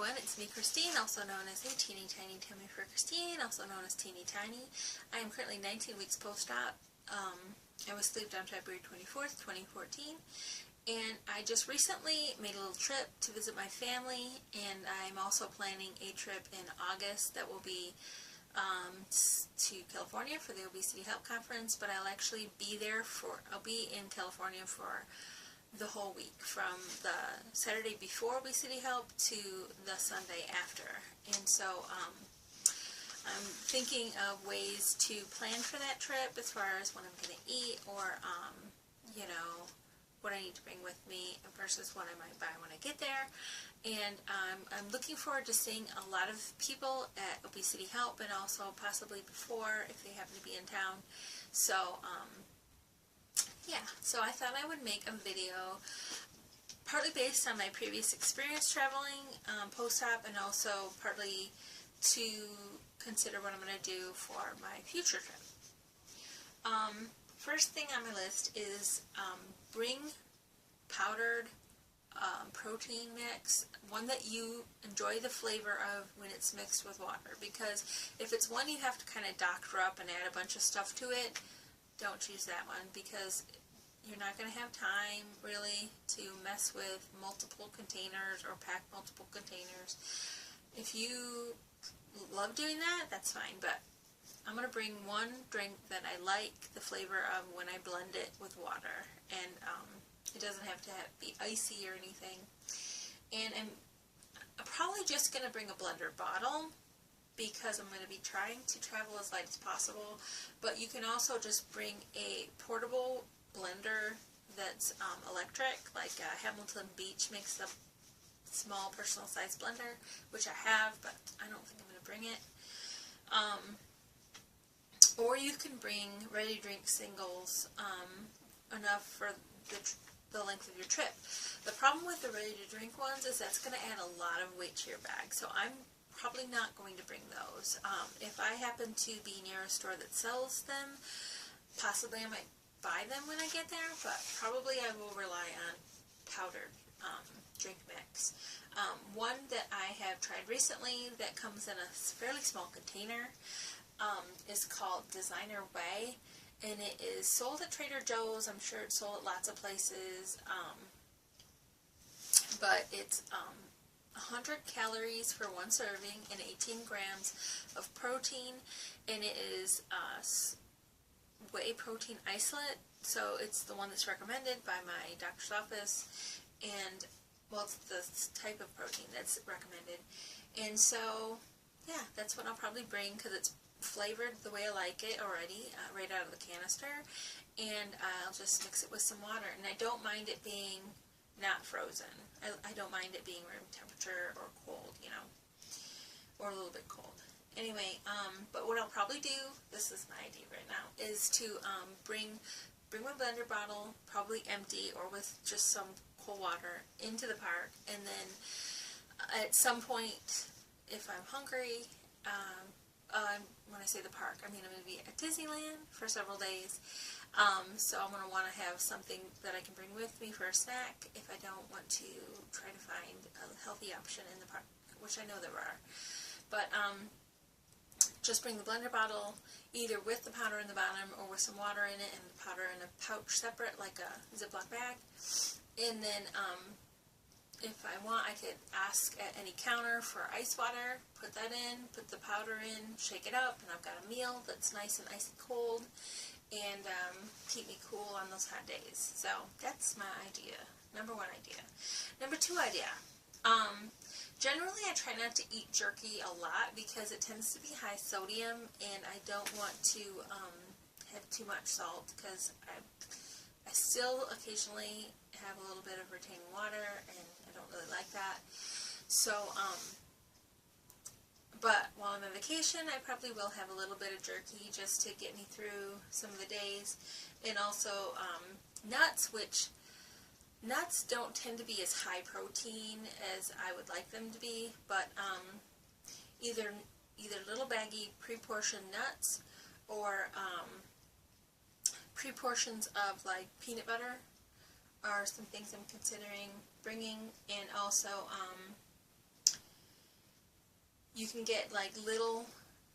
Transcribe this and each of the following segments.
everyone, it's me Christine, also known as a Teeny Tiny Tummy for Christine, also known as Teeny Tiny. I am currently 19 weeks post-op. I was sleeved on February 24th, 2014, and I just recently made a little trip to visit my family, and I'm also planning a trip in August that will be to California for the Obesity Help Conference, but I'll actually be there I'll be in California for the whole week, from the Saturday before Obesity Help to the Sunday after. And so I'm thinking of ways to plan for that trip as far as what I'm going to eat, or you know, what I need to bring with me versus what I might buy when I get there. And I'm looking forward to seeing a lot of people at Obesity Help, and also possibly before if they happen to be in town. So yeah, so I thought I would make a video partly based on my previous experience traveling post-op, and also partly to consider what I'm going to do for my future trip. First thing on my list is bring powdered protein mix, one that you enjoy the flavor of when it's mixed with water, because if it's one you have to kind of doctor up and add a bunch of stuff to it, don't choose that one, because you're not going to have time really to mess with multiple containers or pack multiple containers. If you love doing that, that's fine, but I'm going to bring one drink that I like the flavor of when I blend it with water, and it doesn't have to be icy or anything. And I'm probably just going to bring a blender bottle, because I'm going to be trying to travel as light as possible. But you can also just bring a portable blender that's electric, like Hamilton Beach makes a small personal size blender, which I have, but I don't think I'm going to bring it. Or you can bring ready drink singles, enough for the length of your trip. The problem with the ready to drink ones is that's going to add a lot of weight to your bag, so I'm probably not going to bring those. If I happen to be near a store that sells them, possibly I might buy them when I get there, but probably I will rely on powdered drink mix. One that I have tried recently that comes in a fairly small container is called Designer Way, and it is sold at Trader Joe's. I'm sure it's sold at lots of places, but it's 100 calories for one serving and 18 grams of protein, and it is whey protein isolate, so it's the one that's recommended by my doctor's office, and well, it's the type of protein that's recommended. And so yeah, that's what I'll probably bring, because it's flavored the way I like it already, right out of the canister, and I'll just mix it with some water. And I don't mind it being not frozen. I don't mind it being room temperature or cold, you know, or a little bit cold. Anyway, but what I'll probably do, this is my idea right now, is to bring my blender bottle, probably empty or with just some cold water, into the park, and then at some point, if I'm hungry, when I say the park, I mean I'm going to be at Disneyland for several days, so I'm going to want to have something that I can bring with me for a snack if I don't want to try to find a healthy option in the park, which I know there are. But just bring the blender bottle, either with the powder in the bottom or with some water in it, and the powder in a pouch separate, like a Ziploc bag. And then if I want, I could ask at any counter for ice water, put that in, put the powder in, shake it up, and I've got a meal that's nice and icy cold, and keep me cool on those hot days. So that's my idea. Number one idea. Number two idea. Generally I try not to eat jerky a lot, because it tends to be high sodium, and I don't want to have too much salt, because I still occasionally have a little bit of retaining water, and I don't really like that. So, but while I'm on vacation, I probably will have a little bit of jerky just to get me through some of the days. And also nuts, which nuts don't tend to be as high protein as I would like them to be, but either little baggy pre-portioned nuts, or pre-portions of like peanut butter are some things I'm considering bringing, and also You can get like little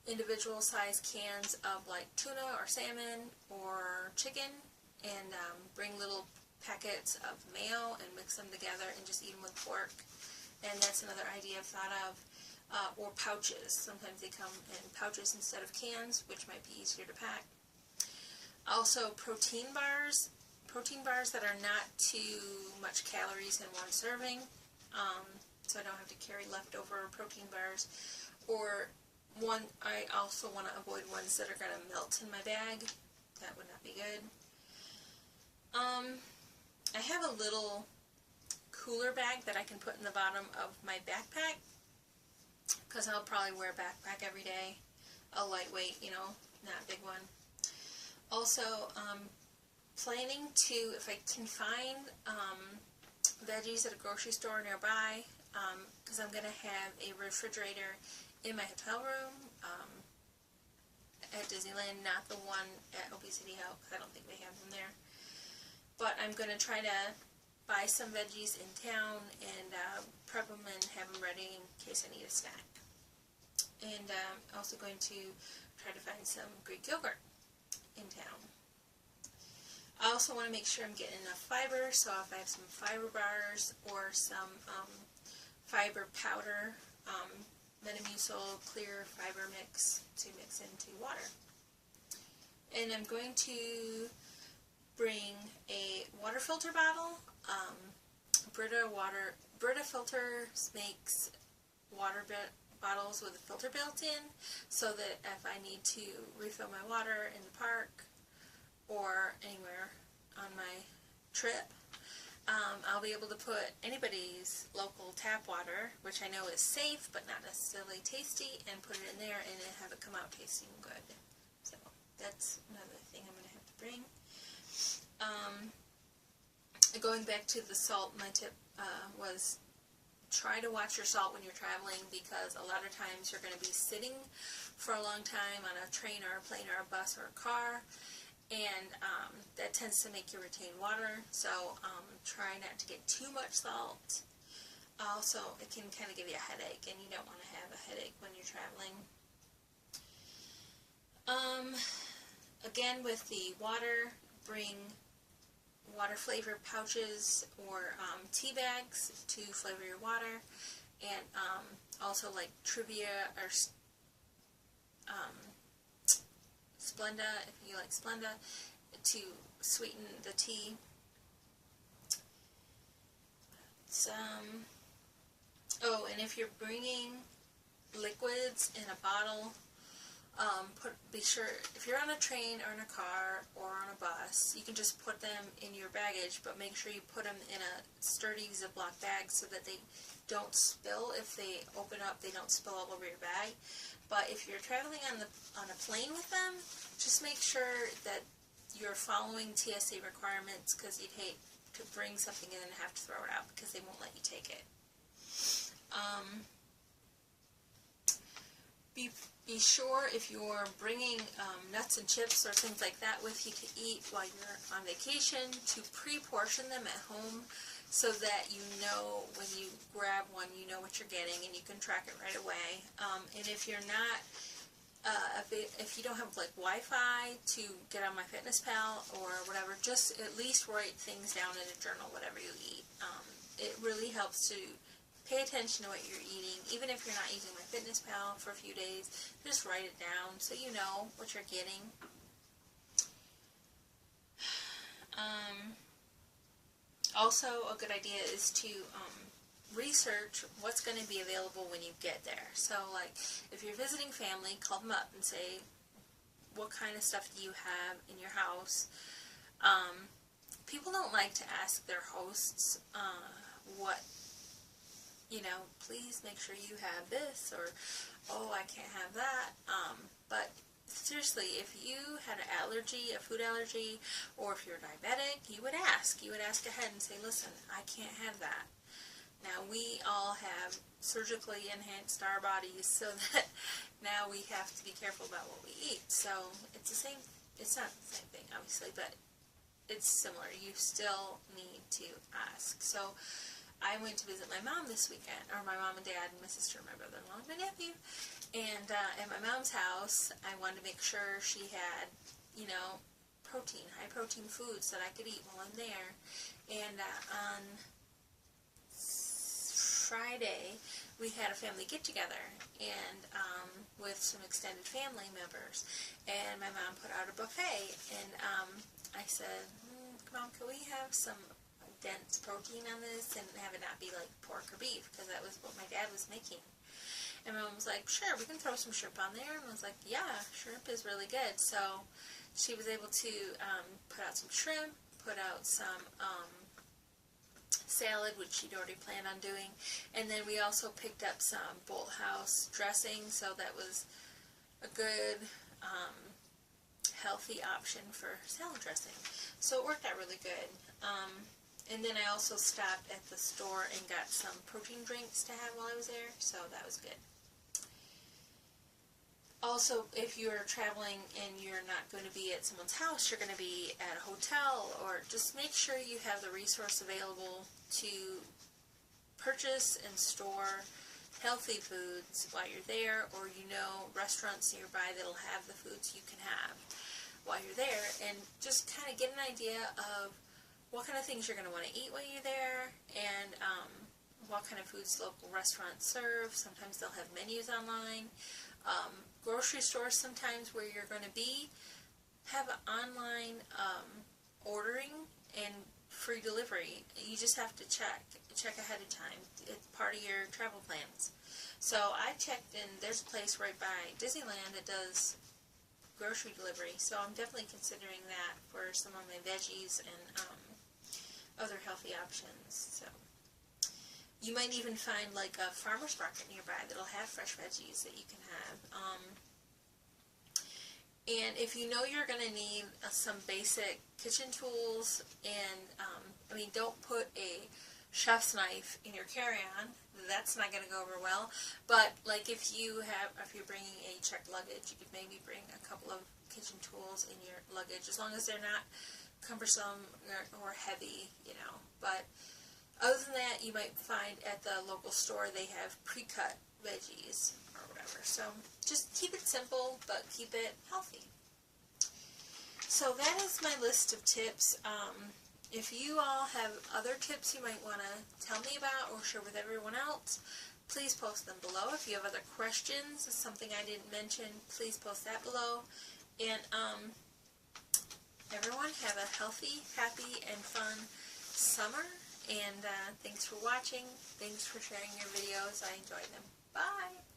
individual size cans of like tuna or salmon or chicken, and bring little packets of mayo and mix them together and just eat them with pork. And that's another idea I've thought of. Or pouches. Sometimes they come in pouches instead of cans, which might be easier to pack. Also protein bars that are not too much calories in one serving, so I don't have to carry leftover protein bars. Or I also want to avoid ones that are going to melt in my bag. That would not be good. I have a little cooler bag that I can put in the bottom of my backpack, because I'll probably wear a backpack every day. A lightweight, you know, not a big one. Also, planning to, if I can find veggies at a grocery store nearby, because I'm going to have a refrigerator in my hotel room at Disneyland, not the one at Obesity Help, because I don't think they have them there. But I'm going to try to buy some veggies in town and prep them and have them ready in case I need a snack. And also going to try to find some Greek yogurt in town. I also want to make sure I'm getting enough fiber, so if I have some fiber bars or some fiber powder, Metamucil clear fiber mix to mix into water. And I'm going to bring a water filter bottle. Brita Filters makes water bottles with a filter built in, so that if I need to refill my water in the park or anywhere on my trip, I'll be able to put anybody's local tap water, which I know is safe but not necessarily tasty, and put it in there and have it come out tasting good. So that's another thing I'm going to have to bring. Going back to the salt, my tip was try to watch your salt when you're traveling, because a lot of times you're going to be sitting for a long time on a train or a plane or a bus or a car, and that tends to make you retain water, so try not to get too much salt. Also, it can kind of give you a headache, and you don't want to have a headache when you're traveling. Again, with the water, bring water flavor pouches or tea bags to flavor your water, and also like Trivia or Splenda, if you like Splenda, to sweeten the tea. Oh, and if you're bringing liquids in a bottle, be sure, if you're on a train or in a car or on a bus, you can just put them in your baggage, but make sure you put them in a sturdy Ziploc bag so that they don't spill. If they open up, they don't spill all over your bag. But if you're traveling on a plane with them, just make sure that you're following TSA requirements, because you'd hate to bring something in and have to throw it out because they won't let you take it. Be sure, if you're bringing nuts and chips or things like that with you to eat while you're on vacation, to pre-portion them at home so that you know when you grab one, you know what you're getting and you can track it right away. And if you're not, if you don't have like Wi-Fi to get on MyFitnessPal or whatever, just at least write things down in a journal, whatever you eat. It really helps to pay attention to what you're eating. Even if you're not using MyFitnessPal for a few days, just write it down so you know what you're getting. Also, a good idea is to research what's going to be available when you get there. So, like, if you're visiting family, call them up and say, what kind of stuff do you have in your house? People don't like to ask their hosts what, you know, please make sure you have this, or, oh, I can't have that. But seriously, if you had an allergy, a food allergy, or if you're diabetic, you would ask. You would ask ahead and say, listen, I can't have that. Now, we all have surgically enhanced our bodies so that now we have to be careful about what we eat. So it's the same, it's not the same thing, obviously, but it's similar. You still need to ask. So I went to visit my mom this weekend, or my mom and dad and my sister and my brother-in-law and my nephew. And at my mom's house, I wanted to make sure she had, you know, protein, high protein foods that I could eat while I'm there. And on Friday, we had a family get-together, and with some extended family members. And my mom put out a buffet, and I said, Mom, can we have some dense protein on this and have it not be like pork or beef, because that was what my dad was making. And my mom was like, sure, we can throw some shrimp on there. And I was like, yeah, shrimp is really good. So she was able to put out some shrimp, put out some salad, which she'd already planned on doing, and then we also picked up some Bolthouse dressing, so that was a good healthy option for salad dressing. So it worked out really good. And then I also stopped at the store and got some protein drinks to have while I was there, so that was good. Also, if you're traveling and you're not going to be at someone's house, you're going to be at a hotel, or just make sure you have the resource available to purchase and store healthy foods while you're there, or you know restaurants nearby that'll have the foods you can have while you're there, and just kind of get an idea of what kind of things you're going to want to eat while you're there, and what kind of foods local restaurants serve. Sometimes they'll have menus online. Grocery stores sometimes where you're going to be have online ordering and free delivery. You just have to check ahead of time. It's part of your travel plans. So I checked, and there's a place right by Disneyland that does grocery delivery, so I'm definitely considering that for some of my veggies and other healthy options. So you might even find like a farmer's market nearby that'll have fresh veggies that you can have. And if you know you're going to need some basic kitchen tools, and I mean, don't put a chef's knife in your carry-on. That's not going to go over well. But like if you're bringing a checked luggage, you could maybe bring a couple of kitchen tools in your luggage, as long as they're not cumbersome or heavy, you know. But other than that, you might find at the local store they have pre-cut veggies or whatever. So just keep it simple, but keep it healthy. So that is my list of tips. If you all have other tips you might want to tell me about or share with everyone else, please post them below. If you have other questions, something I didn't mention, please post that below. And everyone have a healthy, happy, and fun summer. And thanks for watching. Thanks for sharing your videos. I enjoyed them. Bye!